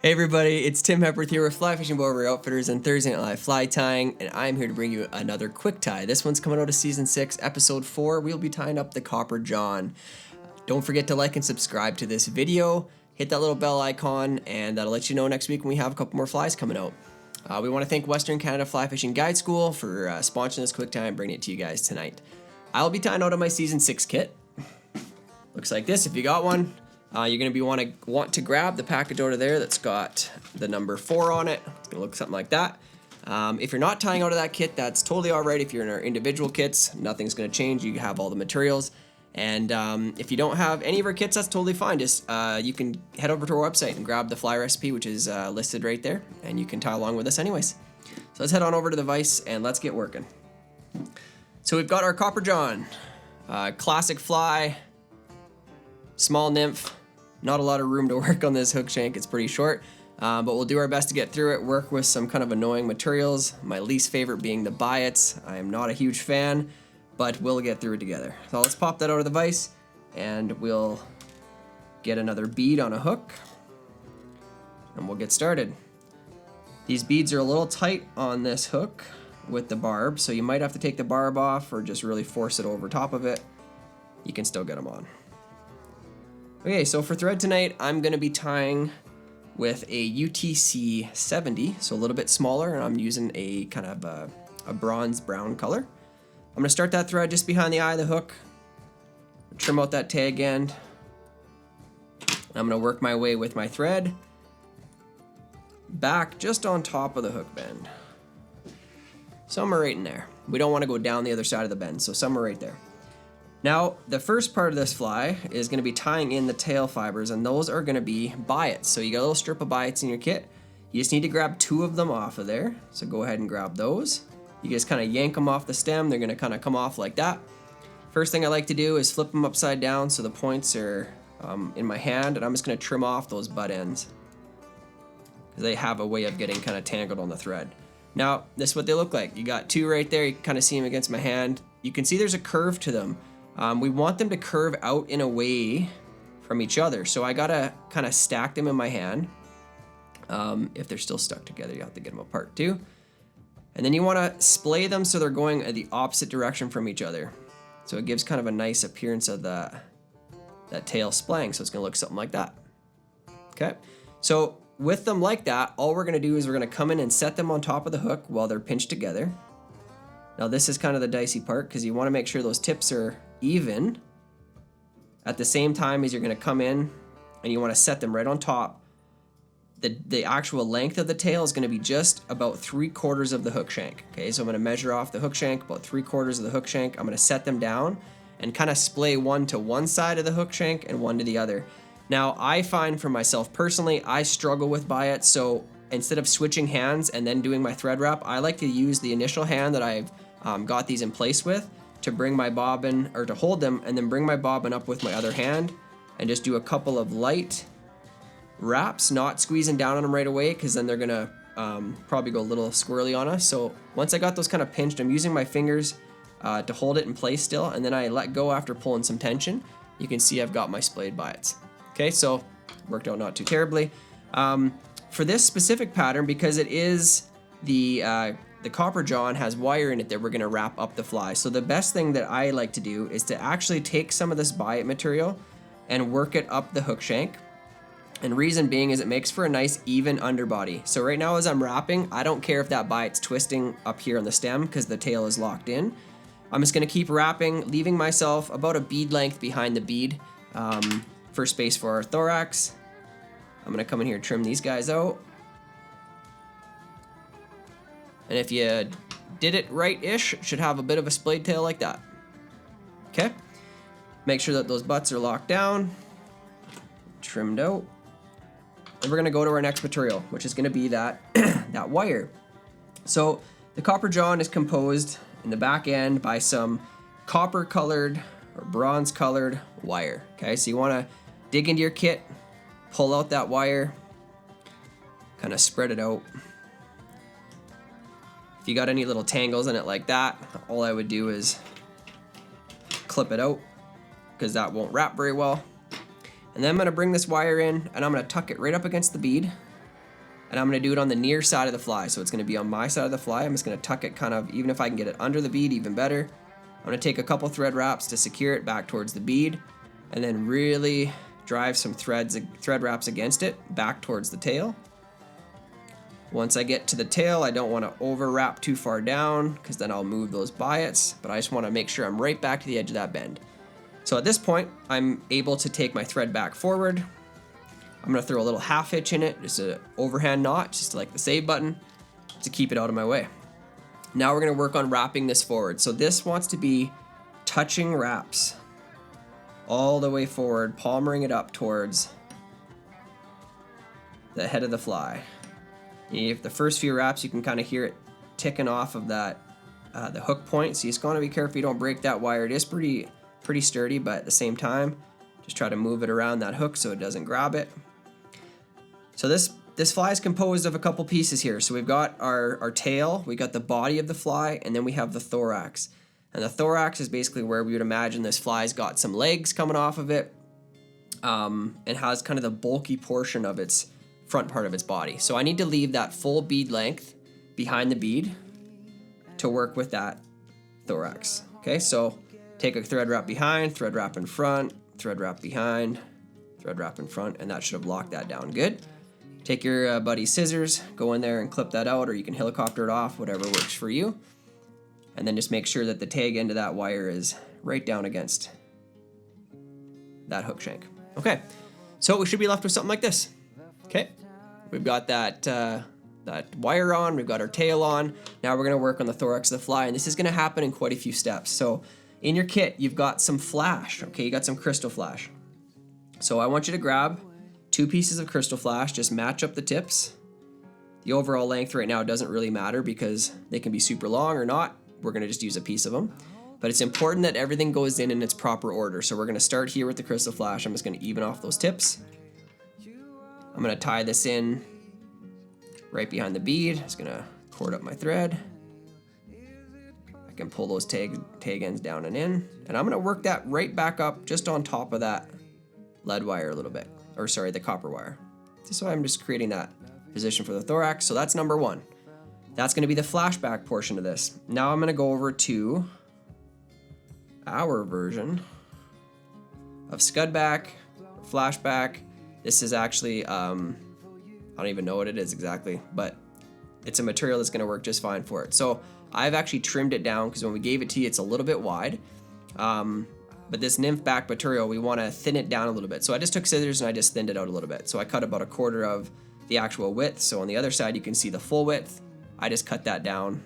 Hey everybody, it's Tim Hepworth here with Fly Fishing Bow Outfitters and Thursday Night Live Fly Tying, and I'm here to bring you another quick tie. This one's coming out of Season 6, Episode 4. We'll be tying up the Copper John. Don't forget to like and subscribe to this video. Hit that little bell icon, and that'll let you know next week when we have a couple more flies coming out. We want to thank Western Canada Fly Fishing Guide School for sponsoring this quick tie and bringing it to you guys tonight. I'll be tying out of my Season 6 kit. Looks like this if you got one. You're going to want to grab the package out of there that's got the number 4 on it. It's going to look something like that. If you're not tying out of that kit, that's totally all right. If you're in our individual kits, nothing's going to change. You have all the materials. And if you don't have any of our kits, that's totally fine. Just you can head over to our website and grab the fly recipe, which is listed right there, and you can tie along with us anyways. So let's head on over to the vise and let's get working. So we've got our Copper John, classic fly, small nymph. Not a lot of room to work on this hook shank. It's pretty short, but we'll do our best to get through it, work with some kind of annoying materials. My least favorite being the biots. I am not a huge fan, but we'll get through it together. So let's pop that out of the vise, and we'll get another bead on a hook, and we'll get started. These beads are a little tight on this hook with the barb, so you might have to take the barb off or just really force it over top of it. You can still get them on. Okay, so for thread tonight, I'm going to be tying with a UTC 70, so a little bit smaller, and I'm using a kind of a bronze brown color. I'm going to start that thread just behind the eye of the hook, trim out that tag end. I'm going to work my way with my thread back just on top of the hook bend. Somewhere right in there. We don't want to go down the other side of the bend, so somewhere right there. Now, the first part of this fly is going to be tying in the tail fibers, and those are going to be biots. So you got a little strip of biots in your kit. You just need to grab 2 of them off of there. So go ahead and grab those. You just kind of yank them off the stem. They're going to kind of come off like that. First thing I like to do is flip them upside down so the points are in my hand, and I'm just going to trim off those butt ends, because they have a way of getting kind of tangled on the thread. Now, this is what they look like. You got 2 right there. You can kind of see them against my hand. You can see there's a curve to them. We want them to curve out in a way from each other. So I gotta kind of stack them in my hand. If they're still stuck together, you have to get them apart too. And then you wanna splay them so they're going in the opposite direction from each other. So it gives kind of a nice appearance of that tail splaying. So it's gonna look something like that. Okay, so with them like that, all we're gonna do is we're gonna come in and set them on top of the hook while they're pinched together. Now this is kind of the dicey part, because you wanna make sure those tips are even at the same time as you're going to come in, and you want to set them right on top. The actual length of the tail is going to be just about 3/4 of the hook shank. Okay, so I'm going to measure off the hook shank, about 3/4 of the hook shank. I'm going to set them down and kind of splay one to one side of the hook shank and one to the other. Now I find for myself personally, I struggle with biots, so instead of switching hands and then doing my thread wrap, I like to use the initial hand that I've got these in place with to bring my bobbin, or to hold them, and then bring my bobbin up with my other hand and just do a couple of light wraps, not squeezing down on them right away, because then they're gonna probably go a little squirrely on us. So once I got those kind of pinched, I'm using my fingers to hold it in place still, and then I let go after pulling some tension. You can see I've got my splayed biots. Okay, so worked out not too terribly. For this specific pattern, because it is the Copper John has wire in it that we're going to wrap up the fly. So the best thing that I like to do is to actually take some of this biot material and work it up the hook shank. And reason being is it makes for a nice even underbody. So right now as I'm wrapping, I don't care if that biot's twisting up here on the stem, because the tail is locked in. I'm just going to keep wrapping, leaving myself about a bead length behind the bead for space for our thorax. I'm going to come in here and trim these guys out. And if you did it right-ish, it should have a bit of a splayed tail like that. Okay? Make sure that those butts are locked down, trimmed out. And we're gonna go to our next material, which is gonna be that, that wire. So the Copper John is composed in the back end by some copper-colored or bronze-colored wire. Okay, so you wanna dig into your kit, pull out that wire, kind of spread it out. If you got any little tangles in it like that, all I would do is clip it out, because that won't wrap very well. And then I'm going to bring this wire in, and I'm going to tuck it right up against the bead. and I'm going to do it on the near side of the fly. So it's going to be on my side of the fly. I'm just going to tuck it kind of, even if I can get it under the bead, even better. I'm going to take a couple thread wraps to secure it back towards the bead, and then really drive some thread wraps against it back towards the tail. Once I get to the tail, I don't want to over wrap too far down because then I'll move those biots, but I just want to make sure I'm right back to the edge of that bend. So at this point, I'm able to take my thread back forward. I'm going to throw a little half hitch in it, just an overhand knot, just like the save button, to keep it out of my way. Now we're going to work on wrapping this forward. So this wants to be touching wraps all the way forward, palmering it up towards the head of the fly. If the first few wraps, you can kind of hear it ticking off of that the hook point, so you just want to be careful you don't break that wire. It is pretty sturdy, but at the same time, just try to move it around that hook so it doesn't grab it. So this fly is composed of a couple pieces here. So we've got our tail, we got the body of the fly, and then we have the thorax. And the thorax is basically where we would imagine this fly's got some legs coming off of it, and has kind of the bulky portion of its front part of its body. So I need to leave that full bead length behind the bead to work with that thorax. Okay, so take a thread wrap behind, thread wrap in front, thread wrap behind, thread wrap in front, and that should have locked that down good. Take your buddy's scissors, go in there and clip that out, or you can helicopter it off, whatever works for you. And then just make sure that the tag end of that wire is right down against that hook shank. Okay, so we should be left with something like this. Okay, we've got that wire on, we've got our tail on. Now we're gonna work on the thorax of the fly, and this is gonna happen in quite a few steps. So in your kit, you've got some flash, okay? You got some crystal flash. So I want you to grab 2 pieces of crystal flash, just match up the tips. The overall length right now doesn't really matter because they can be super long or not. We're gonna just use a piece of them. But it's important that everything goes in its proper order. So we're gonna start here with the crystal flash. I'm just gonna even off those tips. I'm gonna tie this in right behind the bead. Just gonna cord up my thread. I can pull those tag ends down and in. And I'm gonna work that right back up just on top of that lead wire a little bit. Or sorry, the copper wire. So I'm just creating that position for the thorax. So that's number 1. That's gonna be the flashback portion of this. Now I'm gonna go over to our version of scudback, flashback. This is actually, I don't even know what it is exactly, but it's a material that's gonna work just fine for it. So I've actually trimmed it down because when we gave it to you, it's a little bit wide. But this nymph back material, we wanna thin it down a little bit. So I just took scissors and I just thinned it out a little bit. So I cut about 1/4 of the actual width. So on the other side, you can see the full width. I just cut that down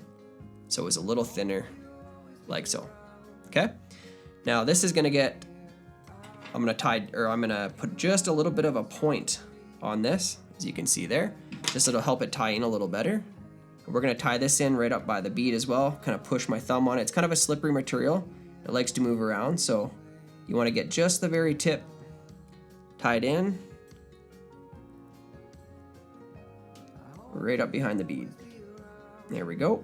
so it was a little thinner, like so, okay? Now this is gonna get, I'm gonna put just a little bit of a point on this, as you can see there. Just it'll help it tie in a little better. We're gonna tie this in right up by the bead as well, kind of push my thumb on it. It's kind of a slippery material. It likes to move around, so you wanna get just the very tip tied in, right up behind the bead. There we go.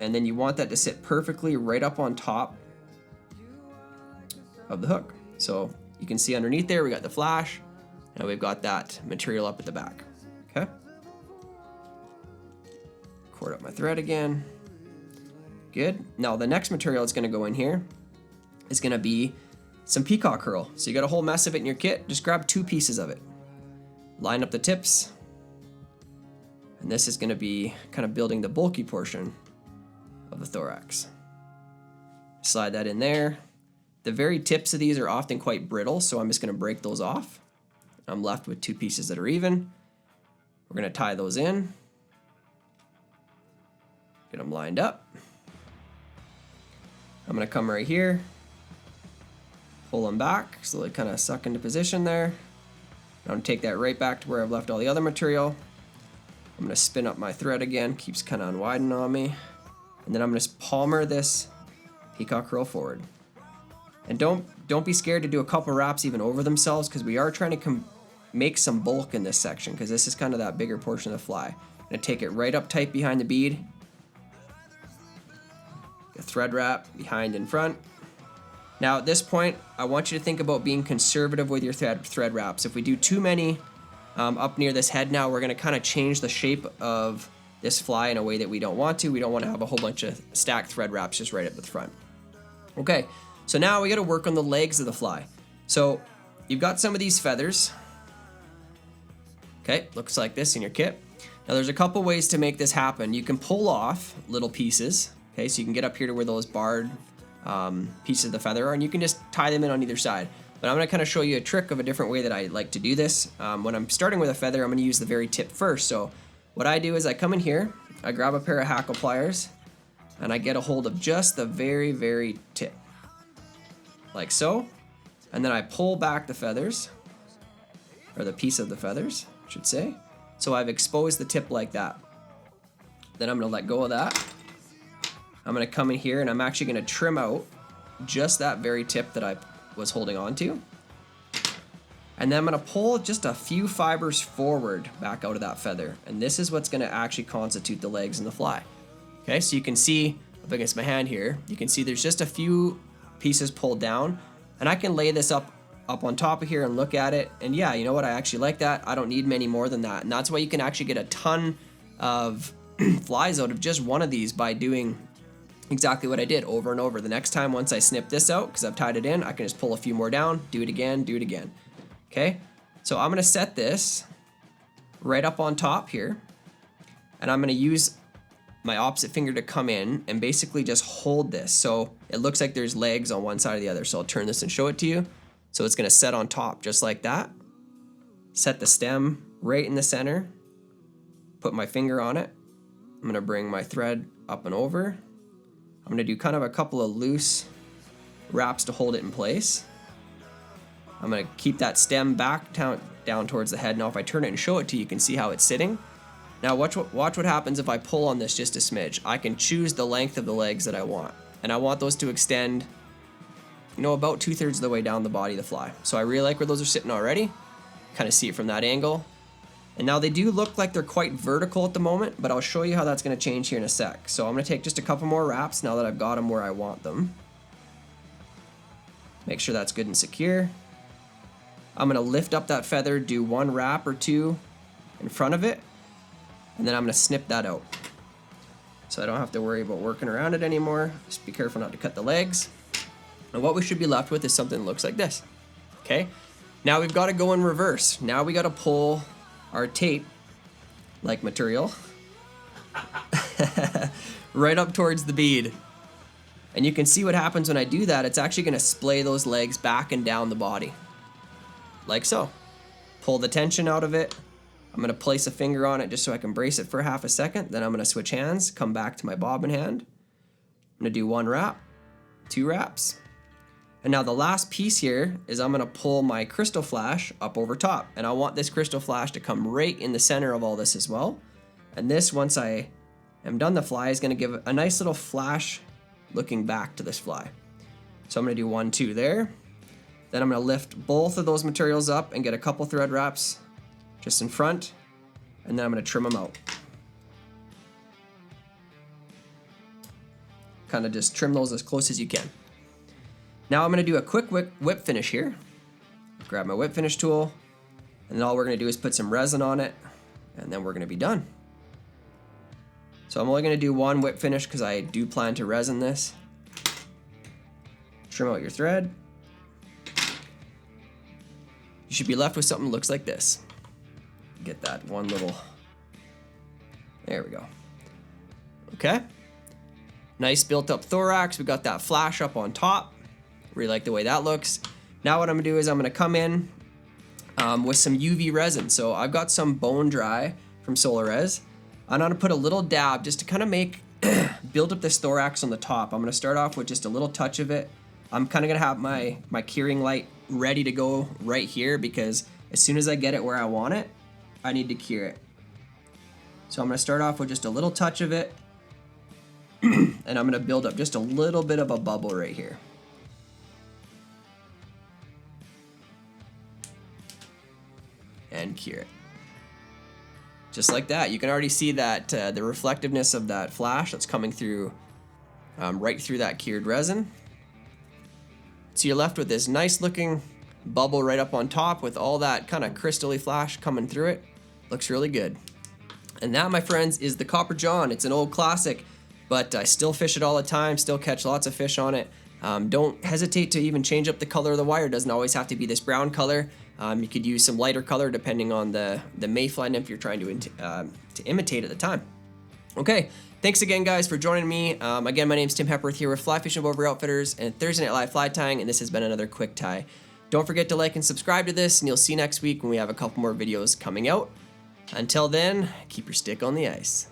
And then you want that to sit perfectly right up on top of the hook. So you can see underneath there, we got the flash, and we've got that material up at the back, okay? Cord up my thread again. Good. Now the next material that's gonna go in here is gonna be some peacock herl. So you got a whole mess of it in your kit, just grab 2 pieces of it. Line up the tips, and this is gonna be kind of building the bulky portion of the thorax. Slide that in there. The very tips of these are often quite brittle, so I'm just gonna break those off. I'm left with 2 pieces that are even. We're gonna tie those in. Get them lined up. I'm gonna come right here, pull them back so they kind of suck into position there. I'm gonna take that right back to where I've left all the other material. I'm gonna spin up my thread again, keeps kind of unwinding on me. And then I'm gonna palmer this peacock herl forward. And don't be scared to do a couple wraps even over themselves, because we are trying to make some bulk in this section, because this is kind of that bigger portion of the fly. I'm gonna take it right up tight behind the bead. A thread wrap behind and front. Now at this point, I want you to think about being conservative with your thread wraps. If we do too many up near this head now, we're going to kind of change the shape of this fly in a way that we don't want to. We don't want to have a whole bunch of stacked thread wraps just right at the front. Okay, so now we got to work on the legs of the fly. So you've got some of these feathers. Okay, looks like this in your kit. Now there's a couple ways to make this happen. You can pull off little pieces. Okay, so you can get up here to where those barred pieces of the feather are, and you can just tie them in on either side. But I'm going to kind of show you a trick of a different way that I like to do this. When I'm starting with a feather, I'm going to use the very tip first. So what I do is I come in here, I grab a pair of hackle pliers, and I get a hold of just the very, very tip. Like so. And then I pull back the feathers, or the piece of the feathers, I should say. So I've exposed the tip like that. Then I'm going to let go of that. I'm going to come in here and I'm actually going to trim out just that very tip that I was holding on to. And then I'm going to pull just a few fibers forward back out of that feather. And this is what's going to actually constitute the legs and the fly. Okay, so you can see up against my hand here, you can see there's just a few pieces pulled down. And I can lay this up on top of here and look at it. And yeah, you know what? I actually like that. I don't need many more than that. And that's why you can actually get a ton of flies out of just one of these by doing exactly what I did over and over. The next time, once I snip this out, because I've tied it in, I can just pull a few more down, do it again, do it again. Okay, so I'm gonna set this right up on top here, and I'm gonna use my opposite finger to come in and basically just hold this. So it looks like there's legs on one side or the other. So I'll turn this and show it to you. So it's gonna set on top just like that. Set the stem right in the center, put my finger on it. I'm gonna bring my thread up and over. I'm gonna do kind of a couple of loose wraps to hold it in place. I'm gonna keep that stem back down towards the head. Now if I turn it and show it to you, you can see how it's sitting. Now watch what happens if I pull on this just a smidge. I can choose the length of the legs that I want. And I want those to extend, you know, about 2/3 of the way down the body of the fly. So I really like where those are sitting already. Kind of see it from that angle. And now they do look like they're quite vertical at the moment, but I'll show you how that's going to change here in a sec. So I'm going to take just a couple more wraps now that I've got them where I want them. Make sure that's good and secure. I'm going to lift up that feather, do one wrap or two in front of it, and then I'm going to snip that out. So I don't have to worry about working around it anymore. Just be careful not to cut the legs. And what we should be left with is something that looks like this. Okay, now we've got to go in reverse. Now we got to pull our tape like material right up towards the bead. And you can see what happens when I do that. It's actually going to splay those legs back and down the body. Like so. Pull the tension out of it. I'm going to place a finger on it just so I can brace it for half a second. Then I'm going to switch hands, come back to my bobbin hand. I'm going to do one wrap, two wraps. And now the last piece here is I'm going to pull my crystal flash up over top. And I want this crystal flash to come right in the center of all this as well. And this, once I am done the fly, is going to give a nice little flash looking back to this fly. So I'm going to do 1, 2 there. Then I'm going to lift both of those materials up and get a couple thread wraps just in front. And then I'm going to trim them out. Kind of just trim those as close as you can. Now I'm going to do a quick whip finish here. Grab my whip finish tool, and then all we're going to do is put some resin on it, and then we're going to be done. So I'm only going to do one whip finish because I do plan to resin this. Trim out your thread. You should be left with something that looks like this. Get that one little, there we go. Okay. Nice built up thorax. We got that flash up on top. Really like the way that looks. Now what I'm gonna do is I'm gonna come in with some UV resin. So I've got some Bone Dry from Solarez. I'm gonna put a little dab just to kind of make, build up this thorax on the top. I'm gonna start off with just a little touch of it. I'm kind of gonna have my curing light ready to go right here because as soon as I get it where I want it, I need to cure it. So I'm gonna start off with just a little touch of it and I'm gonna build up just a little bit of a bubble right here. And cure it. Just like that. You can already see that the reflectiveness of that flash that's coming through right through that cured resin. So you're left with this nice looking bubble right up on top with all that kind of crystally flash coming through it. Looks really good. And that, my friends, is the Copper John. It's an old classic, but I still fish it all the time, still catch lots of fish on it. Don't hesitate to even change up the color of the wire. It doesn't always have to be this brown color. You could use some lighter color depending on the mayfly nymph you're trying to imitate at the time. Okay, thanks again, guys, for joining me. Again, my name's Tim Hepworth here with Fly Fishing Above River Outfitters and Thursday Night Live Fly Tying, and this has been another quick tie. Don't forget to like and subscribe to this, and you'll see next week when we have a couple more videos coming out. Until then, keep your stick on the ice.